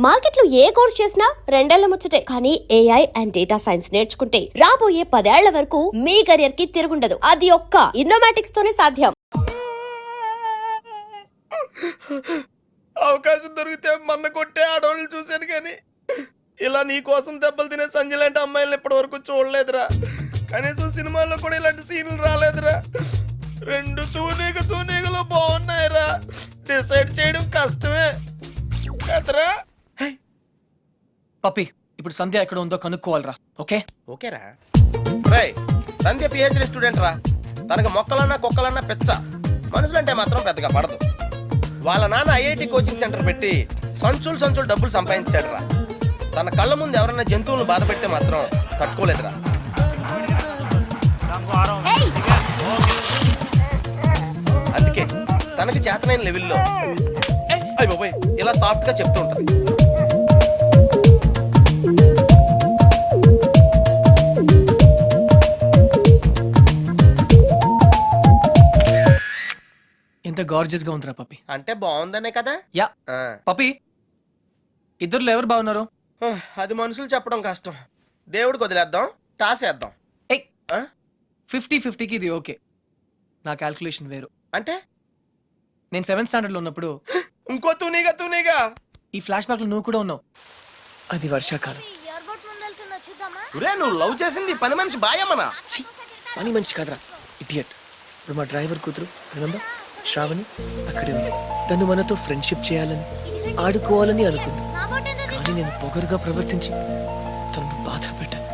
మార్కెట్లో ఏ కోర్స్ చేసినా రెండేళ్ల ముచ్చటే. కానీ ఏఐ అండ్ డేటా సైన్స్ నేర్చుకుంటే రాబోయే 10 ఏళ్ల వరకు మీ కెరియర్ కి తిరుగుండదు. అది ఒక్క ఇన్నోమాటిక్స్ తోనే సాధ్యం. అవకాశం దొరికితే మన్న కొట్టే ఆడవాళ్ళు చూశాను కానీ ఇలా నీ కోసం దెబ్బలు తినే సంజయ్ లాంటి అమ్మాయిలను ఇప్పటి వరకు చూడలేదురా. కనీసం సినిమాల్లో కూడా ఇలాంటి సీన్లు రాలేదురా. రెండు తూనీగలో బాగున్నాయిరా. డిసైడ్ చేయడం కష్టమే కదరా. పప్పి, ఇప్పుడు సంధ్య ఎక్కడ ఉందో కనుక్కోవాలరా. ఓకే ఓకేరా. రై, సంధ్య పిహెచ్డి స్టూడెంట్ రా. తనకు మొక్కలన్నా కుక్కలన్నా పెచ్చ. మనుషులంటే మాత్రం పెద్దగా పడదు. వాళ్ళ నాన్న ఐఐటి కోచింగ్ సెంటర్ పెట్టి సంచులు డబ్బులు సంపాదించాడు రా. తన కళ్ళ ముందు ఎవరన్నా జంతువులను బాధ పెడితే మాత్రం తట్టుకోలేదురా. అందుకే తనకి చేతనైన లెవెల్లో ఇలా సాఫ్ట్ గా చెప్తూ ఉంటది. ఎంత గార్జియస్ గా ఉందిరా పప్పి. అంటే బాగుందనే కదా. యా పప్పి, ఇద్దరులో ఎవరు బాగున్నారు? అది మనుషులు చెప్పడం కష్టం. దేవుడికి వదిలేద్దాం, టాస్ వేద్దాం. 50-50కి ఇది ఓకే. నా క్యాల్కులేషన్ వేరు. అంటే నేను 7th స్టాండర్డ్ లో ఉన్నప్పుడు ఇంకో తూనీగా ఈ ఫ్లాష్ బ్యాక్ లో నువ్వు కూడా ఉన్నావు. అది వర్షాకాలం. నువ్వు లవ్ చేసింది పని మనిషి బాయమ్మనా? పని మనిషి కాదురా, ఇడియట్. ఇప్పుడు మా డ్రైవర్ కూతురు రిమెంబర్ శ్రావణి అక్కడే ఉంది. తను మనతో ఫ్రెండ్షిప్ చేయాలని ఆడుకోవాలని అనుకుంది. కానీ నేను పొగరుగా ప్రవర్తించి తనను బాధ పెట్టాను.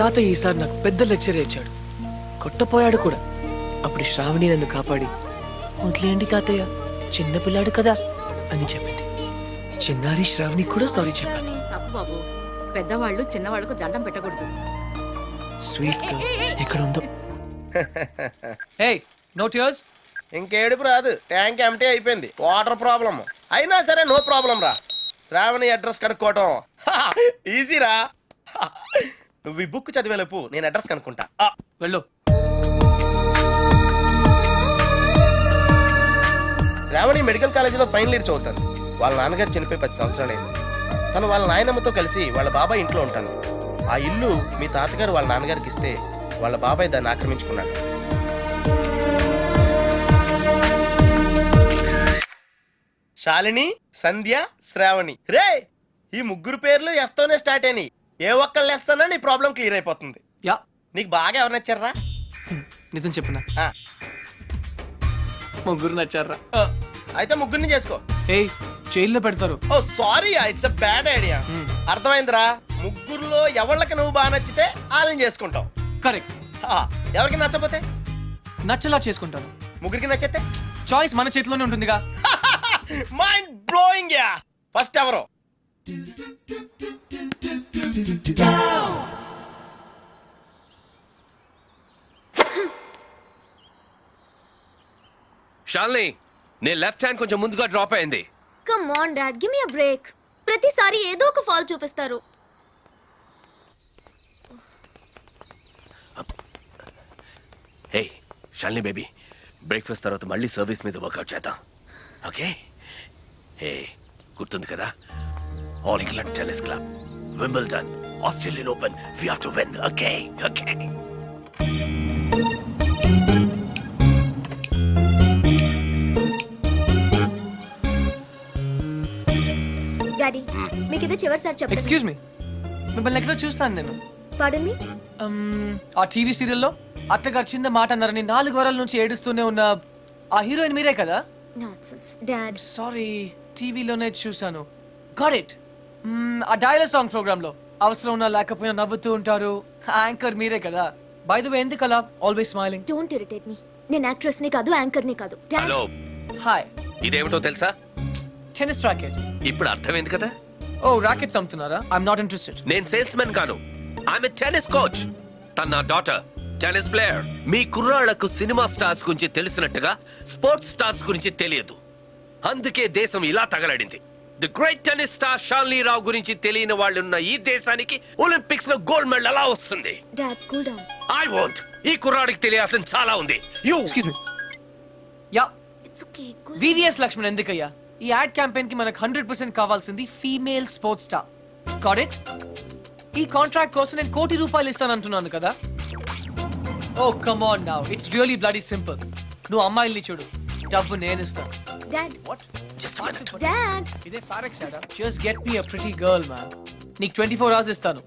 తాతయ్య ఈసారి నాకు పెద్ద లెక్చర్ ఇచ్చాడు. కొట్టపోయాడు కూడా. అప్పుడు శ్రావణి నన్ను కాపాడి వదిలేయండి తాతయ్య, చిన్నపిల్లాడు కదా అని చెప్పింది. చిన్నారి శ్రావణి కూడా సారీ చెప్పాను. బాబు, పెద్దవాళ్ళు చిన్నవాళ్ళకు దండం పెట్టకూడదు. స్వీట్ గా ఎక్కడ ఉందో. No tears. ఇంకేడుపు రాదు. ట్యాంక్ ఎంటీ అయిపోయింది. వాటర్ ప్రాబ్లమ్ అయినా సరే నో ప్రాబ్లం రా. శ్రావణి అడ్రస్ కనుక్కోవటం ఈజీరా. నువ్వు ఈ బుక్ చదివేలోపు నేను అడ్రస్ కనుక్కుంటా. వెళ్ళు. శ్రావణి మెడికల్ కాలేజీలో ఫైనల్ ఇయర్ చదువుతాను. వాళ్ళ నాన్నగారు చనిపోయి 10 సంవత్సరాలైంది. తను వాళ్ళ నాయనమ్మతో కలిసి వాళ్ళ బాబాయ్ ఇంట్లో ఉంటాను. ఆ ఇల్లు మీ తాతగారు వాళ్ళ నాన్నగారికి ఇస్తే వాళ్ళ బాబాయ్ దాన్ని ఆక్రమించుకున్నాడు. శాలిని, సంధ్య, శ్రావణి. రే, ఈ ముగ్గురు పేర్లు ఎస్తోనే స్టార్ట్ అయినాయి. ఏ ఒక్కళ్ళు ఎస్తానో నీ ప్రాబ్లం క్లియర్ అయిపోతుంది. యా, నీకు బాగా ఎవరు నచ్చారా? నిజం చెప్పునా, ముగ్గురు నచ్చారా? అయితే ముగ్గురిని చేసుకో. ఏయ్, జైల్లో పెడతారు. Oh sorry, it's a bad idea. అర్థమైందిరా. ముగ్గురులో ఎవళ్ళకి నువ్వు బాగా నచ్చితే వాళ్ళని చేసుకుంటావు. కరెక్ట్. ఎవరికి నచ్చపోతే నచ్చలా చేసుకుంటాను. ముగ్గురికి నచ్చితే చాయిస్ మన చేతిలోనే ఉంటుందిగా. Mind blowing yeah. ఫస్ట్ ఎవరు? షాల్ని, నీ లెఫ్ట్ హ్యాండ్ కొంచెం ముందుగా డ్రాప్ అయింది. Come on dad, give me a break. ప్రతిసారి ఏదో ఒక ఫాల్ చూపిస్తారు. హే షాల్ని బేబీ, బ్రేక్ఫాస్ట్ తర్వాత మళ్ళీ సర్వీస్ మీద వర్కౌట్ చేద్దాం. ఓకే? హే, గుర్తుంది కదా, All England Tennis Club, Wimbledon, Australian Open, we have to win. Okay okay. Daddy, మీకు ఇది చివరిసారి చెప్పండి. ఎక్స్క్యూజ్ మీ, మిమ్మల్ని ఎక్కడో చూస్తాను నేను. పాడన్ మీ? ఆ టీవీ సీరియల్లో అత్తగారు చిన్న మాట అన్నారని 4 వారాల నుంచి ఏడుస్తూనే ఉన్న ఆ హీరోయిన్ మీరే కదా? Nonsense dad. సారీ, టీవీలోనే చూసాను. Got it. ఆ డైలాగ్ సాంగ్ ప్రోగ్రామ్ లో అవసరం ఉన్నా లేకపోయినా నవ్వుతూ ఉంటారు. యాంకర్ మీరే కదా? బై ద వే, ఎందుకు అలా always smiling? Don't irritate me. నేను యాక్ట్రెస్ ని కాదు, యాంకర్ ని కాదు. Hello, hi. ఇదేమిటో తెలుసా? Tennis racket. ఇప్పుడు అర్థమైంది కదా. ఓ, రాకెట్స్ అమ్ముతున్నారా? I'm not interested. నేను సేల్స్ మెన్ కాను, ఆమె టెన్నిస్ కోచ్. తన నా డాటర్, టెన్నిస్ ప్లేయర్. మీ కుర్రాళ్లకు సినిమా స్టార్స్ గురించి తెలిసినట్టుగా స్పోర్ట్స్ స్టార్స్ గురించి తెలియదు. అందుకే దేశం ఇలా తగలడింది. The great tennis star Shalini Rao గురించి తెలియని వాళ్ళున్న ఈ దేశానికి ఒలింపిక్స్ లో గోల్డ్ మెడల్ ఎలా వస్తుంది? Dad, cool down. I want. ఈ కుర్రాడికి తెలియాల్సిన చాలా ఉంది. You excuse me. Yeah, it's okay. VVS Laxman ఎందుకయ్యా? ఈ యాడ్ క్యాంపెయిన్ కి మనకు 100% కావాల్సింది female sports star. Got it? ఈ కాంట్రాక్ట్ కోసం నేను ₹1 కోటి ఇస్తానంటున్నాను కదా. Oh come on now, it's really bloody simple. నువ్వు అమ్మాయిల్ని చూడు, డబ్బు నేను ఇస్తాను. Dad what? Just a minute. Dad ఇదే ఫారెక్స్ యాడా? Just get me a pretty girl man. నీకు 24 hours ఇస్తాను.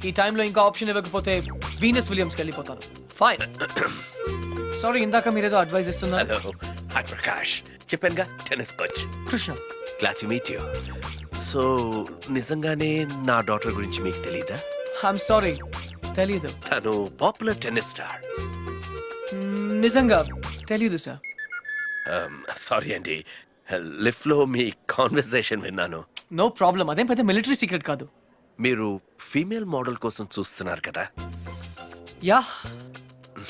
ఈ టైంలో ఇంకా ఆప్షన్ ఇవ్వకపోతే వీనస్ విలియమ్స్కి వెళ్ళిపోతాను. ఫైన్. సారీ, ఇందాక మీరేదో అడ్వైస్ ఇస్తున్నారు. Hello, hi Prakash. చెప్పానుగా, tennis coach. Krishna, glad to meet you. So నిజంగానే నా డాటర్ గురించి మీకు తెలీదా? ఐఎమ్ సారీ, తెలీదు. తను పాపులర్ టెన్నిస్ స్టార్. నిజంగా తెలీదు సార్. సారీ అండి, లిఫ్ట్ లో మీ కాన్వర్సేషన్ విన్నాను. నో ప్రాబ్లం, అదేం పెద్ద మిలిటరీ సీక్రెట్ కాదు. మీరు ఫీమేల్ మోడల్ కోసం చూస్తున్నారు కదా. యా,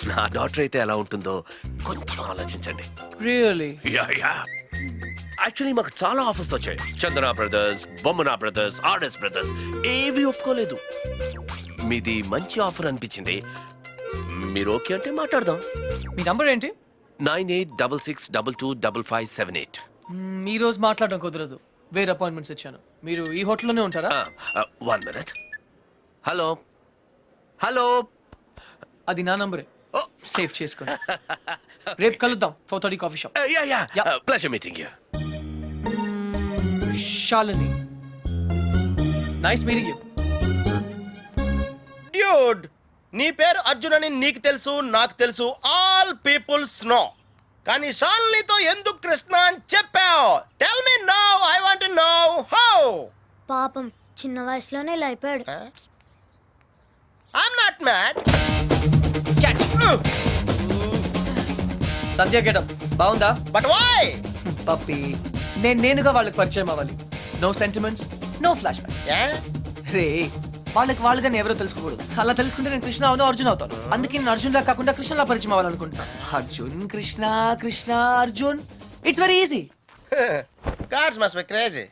నా డాటర్ అయితే ఎలా ఉంటుందో కొంచెం ఆలోచించండి. రియలీ? యాక్చువల్లీ మాకు చాలా ఆఫర్స్ వచ్చాయి. చందన బ్రదర్స్, బొమ్మనా బ్రదర్స్, ఆర్ఎస్ బ్రదర్స్ ఏవి ఒప్పుకోలేదు. మీది మంచి ఆఫర్ అనిపించింది. మీరు ఓకే అంటే మాట్లాడదాం. మీ నంబర్ ఏంటి? 9866225578. ఈ రోజు మాట్లాడడం కుదరదు, వేరే అపాయింట్మెంట్స్ ఇచ్చాను. మీరు ఈ హోటల్లోనే ఉంటారా? 1 minute. Hello hello. అది నా నంబరే, సేవ్ చేసుకోండి. రేపు కలుద్దాం 4:30 coffee shop. Yeah. Pleasure meeting you. Shalini, nice meeting you. Dude, నీ పేరు అర్జున్ అని నీకు తెలుసు, నాకు తెలుసు, ఆల్ పీపుల్స్ నో. కానీ షాలినితో ఎందుకు కృష్ణ అని చెప్పావు? Tell me now, I want to know how. పాపం చిన్న వయసులోనే ఇలా అయిపోయాడు. I'm not mad. Sandhya getup బాగుందా? But why? పప్పి, నేనుగా వాళ్ళకి పరిచయం అవ్వాలి. No sentiments, no flashbacks. రే, వాళ్ళుగా ఎవరో తెలుసుకోకూడదు. అలా తెలుసుకుంటే నేను కృష్ణ అవును, అర్జున్ అవుతాను. అందుకే నేను అర్జున్లా కాకుండా కృష్ణలా పరిచయం అవ్వాలనుకుంటున్నాను. Arjun Krishna, Krishna Arjun, it's very easy. Cards must be crazy.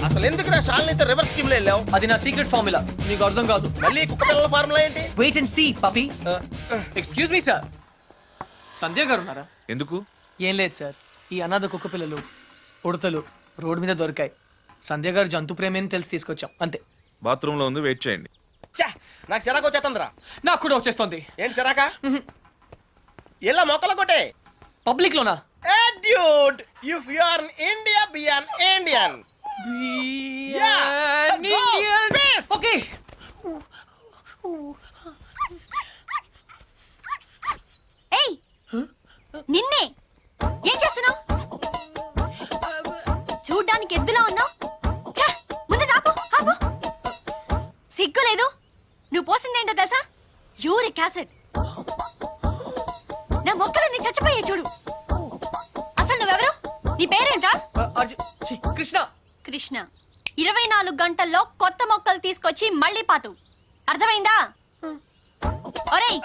అసలు ఎందుకు నా షాలినితో రివర్స్ స్కీమ్ లో వెళ్ళావు? అది నా సీక్రెట్ ఫార్ములా, నీకు అర్థం కాదు. మళ్ళీ కుక్క పిల్లల ఫార్ములా ఏంటి? Wait and see puppy. Excuse me sir, Sandhya గారు ఉన్నారా? ఎందుకు? ఏం లేదు సార్, ఈ అనాథ కుక్క పిల్లలు ఉడతలు రోడ్డు మీద దొరికాయి. సంధ్య గారు జంతు ప్రేమని తెలిసి తీసుకొచ్చాం, అంతే. బాత్రూంలో ఉంది, వెయిట్ చేయండి. ఛా, నాకు సిరాకు వచ్చేస్తుందిరా. నాకు కూడా వచ్చేస్తుంది. ఏంటి సిరాకా? ఇలా మొక్కలు కొట్టే పబ్లిక్ లోనా? Dude, if you are in India, be an Indian. Yeah, go, peace. Okay. ఏయ్ నిన్నే ఏం చేస్తున్నావు? చూడ్డానికి ఎద్దులా ఉన్నావు. ముందు ఆపు ఆపు. సిగ్గు లేదు? నువ్వు పోసిందేంటో తెలుసా? Uric acid. నా మొక్కలన్నీ చచ్చిపోయాయి చూడు. అసలు నువ్వెవరు? నీ పేరేంటా? కృష్ణ. కృష్ణ. 24 గంటల్లో కొత్త మొక్కలు తీసుకొచ్చి మళ్ళీ పాతు. అర్థమైందా? ఒరేయ్,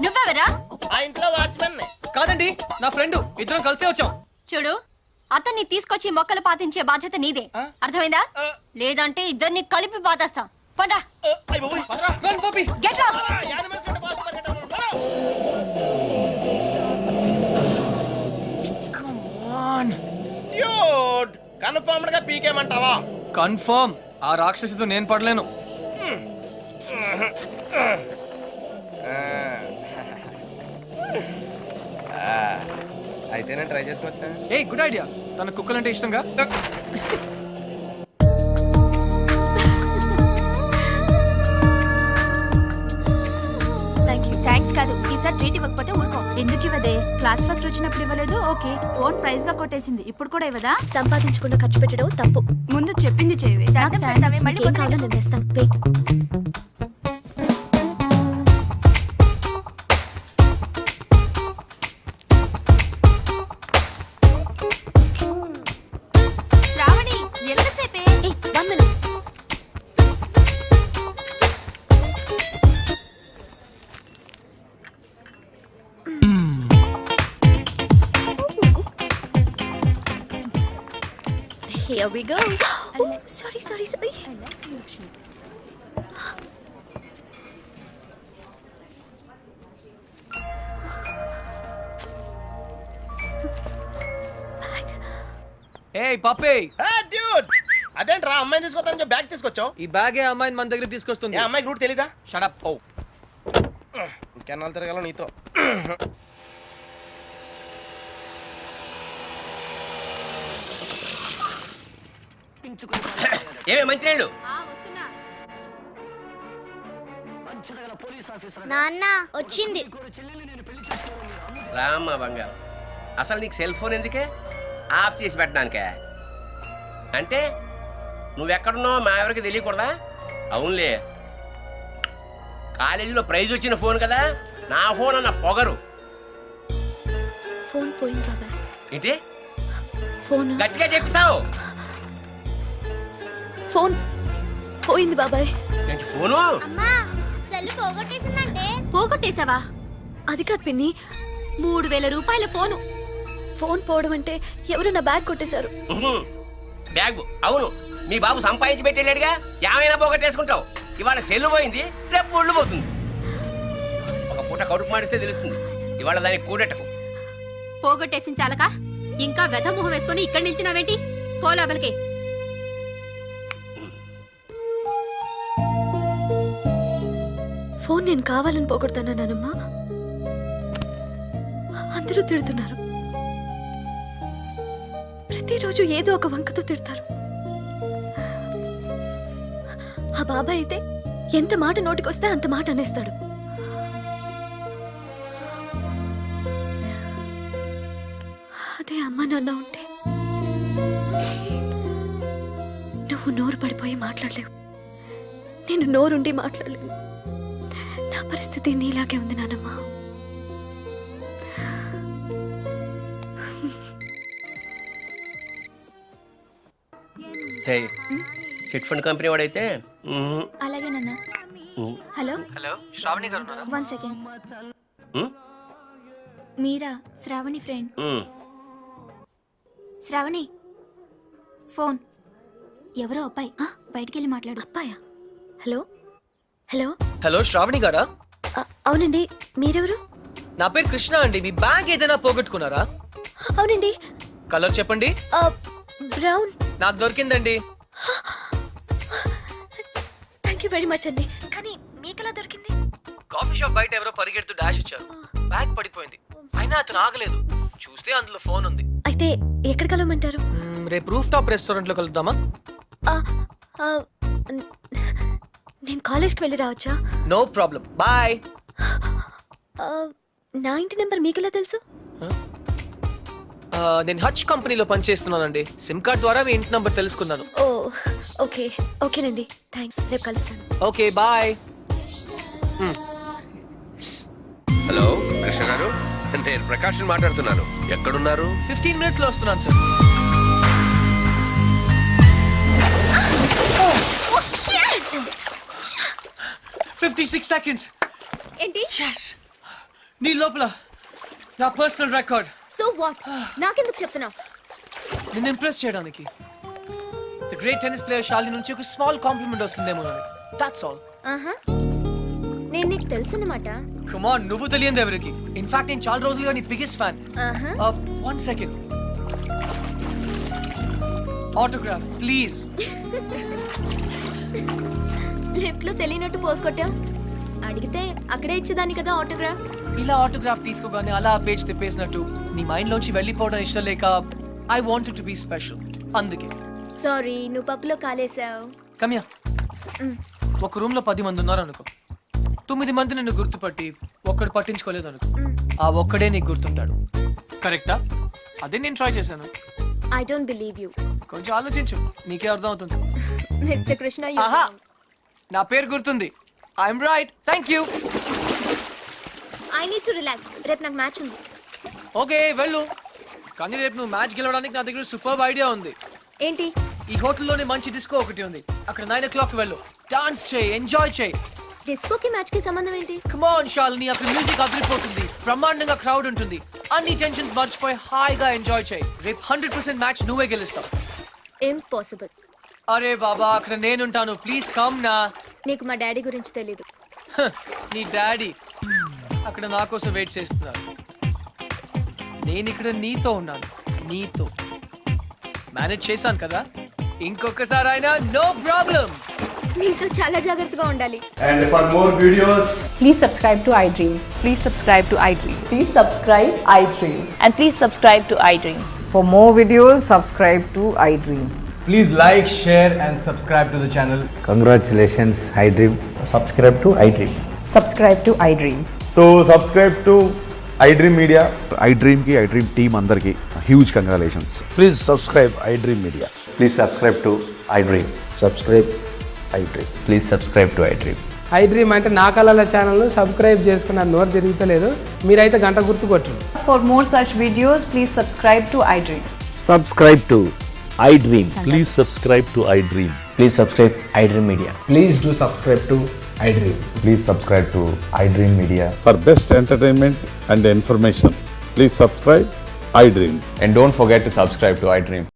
నువ్వెవరా? ఆ ఇంట్లో వాచ్మెన్. కాదండి, నా ఫ్రెండ్, ఇద్దరం కలిసే వచ్చాం. చూడు, అతన్ని తీసుకొచ్చి మొక్కలు పాతించే బాధ్యత నీదే. అర్థమైందా? లేదంటే ఇద్దరిని కలిపి పాతేస్తా. పండ్రా. Run, puppy. Get lost. Come on. Dude, confirmed గా పీకేమంటావా? కన్ఫర్మ్. ఆ రాక్షసితో నేను పడలేను. అయితే నేను ట్రై చేసుకోవచ్చా? A good idea. తన కుక్కలంటే ఇష్టంగా. థ్యాంక్స్ కాదు, ఈసారి ట్రీట్ ఇవ్వకపోతే ఊరుకో. ఎందుకు ఇవ్వదే? క్లాస్ ఫస్ట్ వచ్చినప్పుడు ఇవ్వలేదు, ఓకే. ఓన్ ప్రైజ్ గా కొట్టేసింది, ఇప్పుడు కూడా ఇవ్వదా? సంపాదించకుండా ఖర్చు పెట్టడం తప్పు. ముందు చెప్పింది చేయవే. నాకు శాండ్విచ్ నీకేం కావాలో నేను తెస్తాను. Wait. Shravani, ఎంతసేపే? 1 minute. Here we go. Oh, sorry. ఏయ్ పప్పే, డ్యూడ్ అదేంట్రా అమ్మాయిని తీసుకొస్తానని బ్యాగ్ తీసుకొచ్చావు. ఈ బ్యాగే అమ్మాయిని మన దగ్గర తీసుకొస్తుంది. ఏ అమ్మాయికి రూట్ తెలీదా? షడప్. ఓ ఇంకెన్నాళ్ళు తిరగాల నీతో. ఏమే మంచినీళ్ళు? నాన్న వచ్చింది. రామ్మ బంగారం, అసలు నీకు సెల్ ఫోన్ ఎందుకే? ఆఫ్ చేసి పెట్టడానికే? అంటే నువ్వెక్కడున్నావు మా ఎవరికి తెలియకూడదా? అవునులే, కాలేజీలో ప్రైజ్ వచ్చిన ఫోన్ కదా, నా ఫోన్ అన్న పొగరు. ఫోన్ పోయింది బాబాయ్. ఏంటి ఫోన్ గట్టిగా చెప్పిస్తావు? ఫోన్ పోయింది బాబాయ్. ఏంటి ఫోను? అమ్మా సెల్ పోగొట్టేసిందంటే. పోగొట్టేశావా? అది కాదు పిన్ని, 3000 రూపాయల ఫోను. ఫోన్ పోవడం అంటే ఎవరు నా బ్యాగ్ కొట్టేశారు. బ్యాగ్ అవును, మీ బాబు సంపాదించి పెట్టేళ్ళాడుగా, ఏమైనా పోగొట్టేసుకుంటావు. ఇవాళ సెల్లు పోయింది, రేపు ఒళ్ళు పోతుంది. ఒక పూట కడుపు మాడిస్తే తెలుస్తుంది. ఇవాళ దానికి కూడెట్టకు. పోగొట్టేసిన చాలక ఇంకా వెధ మొహం వేసుకొని ఇక్కడ నిల్చున్నావేంటి? పో లోపలికి. ఫోన్ నేను కావాలని పోగొడతానమ్మా. అందరూ తిడుతున్నారు. ప్రతిరోజు ఏదో ఒక వంకతో తిడతారు. ఆ బాబాయ్ అయితే ఎంత మాట నోటికొస్తే అంత మాట అనేస్తాడు. అదే అమ్మ నాన్న ఉంటే నువ్వు నోరు పడిపోయి మాట్లాడలేవు, నేను నోరుండి మాట్లాడలేను. నా పరిస్థితి నీలాగే ఉంది నానమ్మ. సరే, చిట్ ఫండ్ కంపెనీ వాడైతే అలాగే నాన్న. హలో హలో, శ్రావణి గారు ఉన్నారా? 1 సెకండ్. మీరా? శ్రావణి ఫ్రెండ్. శ్రావణి ఫోన్. ఎవరో అబ్బాయి, బయటికి వెళ్ళి మాట్లాడు. అబ్బాయా? Hello hello. హలో, శ్రావణి గారా? అవునండి, మీరెవరు? నా పేరు కృష్ణ అండి. మీ బ్యాగ్ ఏదైనా పోగొట్టుకున్నారా? అవునండి. కలర్ చెప్పండి. బ్రౌన్. నాకు దొరికిందండి. థ్యాంక్ యూ వెరీ మచ్ అండి. కానీ మీకెలా దొరికింది? కాఫీ షాప్ బయట ఎవరో పరిగెడుతూ డాష్ ఇచ్చారు. బ్యాగ్ పడిపోయింది. అయినా అతను ఆగలేదు. చూస్తే అందులో ఫోన్ ఉంది. అయితే ఎక్కడ కలవమంటారు? రేపు రూఫ్ టాప్ రెస్టారెంట్ లో కలుద్దామా? నేను కాలేజ్కి వెళ్ళి రావచ్చా? No problem, boy. నా ఇంటి నెంబర్ మీకెలా తెలుసు? నేను హచ్ కంపెనీలో పనిచేస్తున్నానండి. సిమ్ కార్డ్ ద్వారా మీ ఇంటి నంబర్ తెలుసుకున్నాను. ఓ ఓకే, ఓకేనండి, థ్యాంక్స్. రేపు కలుస్తాను. Okay, bye. హలో కృష్ణ గారు, నేను ప్రకాష్ మాట్లాడుతున్నాను. ఎక్కడున్నారు? 15 minutes లో వస్తున్నాను సార్. Oh, shit! 56 seconds. ఏంటి? Yes. నీ లోపల నా పర్సనల్ రికార్డ్. So what? నాకెందుకు చెప్తున్నావు? నిన్ను ఇంప్రెస్ చేయడానికి. The great tennis player Shalini నుంచి ఒక స్మాల్ కాంప్లిమెంట్ వస్తుందేమో అని. That's all. ఆహా, నేను నీకు తెలుసన్నమాట. కమ్ ఆన్, నువ్వు తెలియదు ఎవరికి. ఇన్ఫాక్ట్ నేను చాలా రోజులుగా నీ బిగ్గెస్ట్ ఫ్యాన్. ఆహా, 1 second. Autograph please. లిఫ్ట్ లో తెలియనట్టు పోసుకొట్టా. అడిగితే అక్కడే ఇచ్చేదాన్ని కదా ఆటోగ్రాఫ్. ఇలా ఆటోగ్రాఫ్ తీసుకోగానే అలా పేజ్ తిప్పేసినట్టు నీ మైండ్ లోంచి వెళ్ళిపోవడం ఇష్టం లేక I wanted to be special. అందుకే. సారీ, నువ్వు పప్పులో కాలేసావు. కమ్యా. ఒక రూమ్ లో 10 మంది ఉన్నారు అనుకో. 9 మంది నిన్ను గుర్తుపట్టి ఒక్కడు పట్టించుకోలేదు అనుకో. ఆ ఒక్కడే నీకు గుర్తుంటాడు. కరెక్టా? అదే నేను ట్రై చేశాను. I don't believe you. కొంచెం ఆలోచించు, నీకే అర్థం అవుతుంది. మిస్టర్ కృష్ణ, ఆహా, నా పేరు గుర్తుంది. I'm right. Thank you. I need to relax. రేపు నాకు మ్యాచ్ ఉంది. ఓకే, వెళ్ళు. కానీ రేపు నువ్వు మ్యాచ్ గెలవడానికి నా దగ్గర సూపర్ ఐడియా ఉంది. ఏంటి? ఈ హోటల్లోనే మంచి డిస్కో ఒకటి ఉంది. అక్కడ 9 o'clock వెళ్ళు. డాన్స్ చేయి, ఎంజాయ్ చేయి. డిస్కోకి మ్యాచ్ కి సంబంధం ఏంటి? కమ్ ఆన్ శాలిని, అక్కడ మ్యూజిక్ అదిరిపోతుంది. బ్రహ్మాండంగా క్రౌడ్ ఉంటుంది. అన్ని టెన్షన్స్ మర్చిపోయి హాయిగా ఎంజాయ్ చేయి. రేపు 100% మ్యాచ్ నువ్వే గెలుస్తావు. ఇంపాసిబుల్. అరే బాబా, అక్కడ నేనుంటాను. ప్లీజ్ కమ్ నా. నీకు మా డాడీ గురించి తెలీదు. నీ డాడీ అక్కడ నా కోసం వెయిట్ చేస్తున్నారు. నేను ఇక్కడ నీతో ఉన్నాను. నీతో. మేనేజ్ చేశాను కదా, ఇంకొకసారి అయినా నో ప్రాబ్లం. నీతో చాలా జాగ్రత్తగా ఉండాలి. And for more videos, Please subscribe to iDream. Please subscribe to iDream. Please subscribe iDream. And please subscribe to iDream. For more videos, subscribe to iDream. please like, share and subscribe to the channel. Congratulations, iDream. Subscribe to iDream. Subscribe to iDream. So subscribe to iDream Media. iDream కి iDream team అందరికి huge congratulations. Please subscribe iDream Media. Please subscribe to iDream. Subscribe iDream. Please subscribe to iDream. iDream అంటే నా కళల ఛానల్ను subscribe చేసుకున్న నోరు తిరుగుతలేదు, మీరైతే గంట గుర్తు కొట్టండి. For more such videos, please subscribe to iDream. Subscribe to iDream. Please subscribe to iDream. Please subscribe iDream Media. Please do subscribe to iDream. Please subscribe to iDream Media. For best entertainment and information, please subscribe iDream. And don't forget to subscribe to iDream.